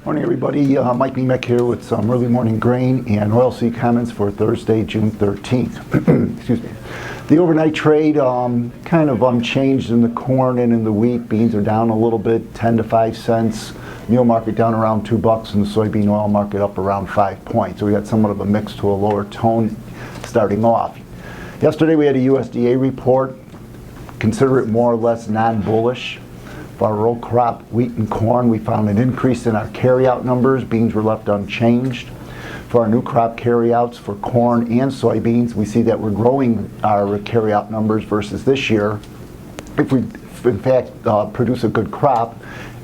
Morning, everybody. Mike Nemec here with some early morning grain and oilseed comments for Thursday, June 13th. Excuse me. The overnight trade kind of unchanged in the corn and in the wheat. Beans are down a little bit, 10 to 5 cents. Meal market down around $2, and the soybean oil market up around 5 points. So we got somewhat of a mix to a lower tone starting off. Yesterday we had a USDA report. Consider it more or less non-bullish. For our row crop, wheat and corn, we found an increase in our carryout numbers. Beans were left unchanged. For our new crop carryouts for corn and soybeans, we see that we're growing our carryout numbers versus this year if we, in fact, produce a good crop.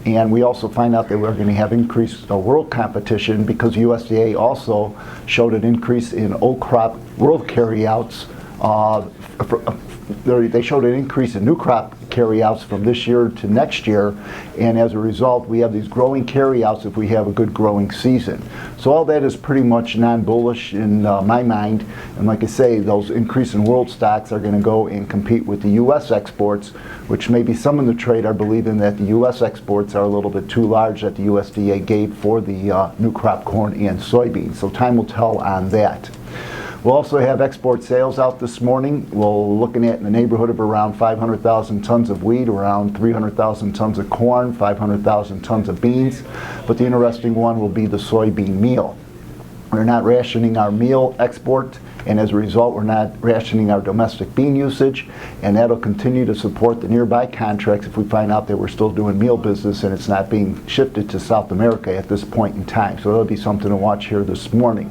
And we also find out that we're going to have increased world competition because USDA also showed an increase in old crop world carryouts. They showed an increase in new crop carryouts from this year to next year, and as a result we have these growing carryouts if we have a good growing season. So all that is pretty much non-bullish in my mind, and like I say, those increase in world stocks are going to go and compete with the U.S. exports, which maybe some in the trade are believing that the U.S. exports are a little bit too large that the USDA gave for the new crop corn and soybeans. So time will tell on that. We'll also have export sales out this morning. We're looking at in the neighborhood of around 500,000 tons of wheat, around 300,000 tons of corn, 500,000 tons of beans. But the interesting one will be the soybean meal. We're not rationing our meal export, and as a result we're not rationing our domestic bean usage, and that'll continue to support the nearby contracts if we find out that we're still doing meal business and it's not being shifted to South America at this point in time. So that'll be something to watch here this morning.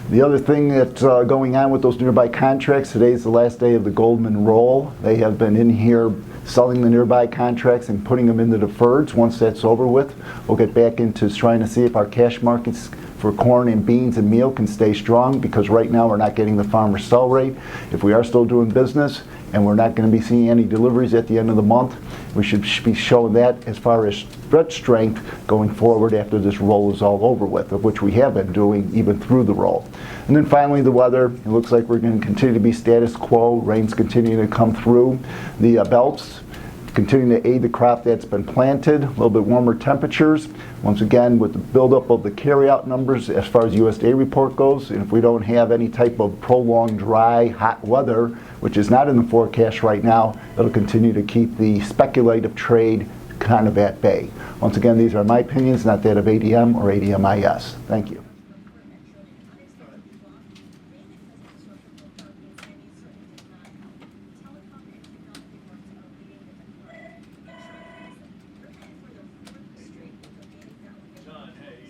The other thing that's going on with those nearby contracts, today is the last day of the Goldman roll. They have been in here selling the nearby contracts and putting them into deferreds. Once that's over with, we'll get back into trying to see if our cash markets for corn and beans and meal can stay strong, because right now we're not getting the farmer sell rate. If we are still doing business and we're not going to be seeing any deliveries at the end of the month, we should be showing that as far as spread strength going forward after this roll is all over with, of which we have been doing even through the roll. And then finally the weather. It looks like we're going to continue to be status quo. Rain's continuing to come through. The belts continuing to aid the crop that's been planted. A little bit warmer temperatures. Once again, with the buildup of the carryout numbers as far as USDA report goes, and if we don't have any type of prolonged dry, hot weather, which is not in the forecast right now, it'll continue to keep the speculative trade kind of at bay. Once again, these are my opinions, not that of ADM or ADMIS. Thank you. John, hey.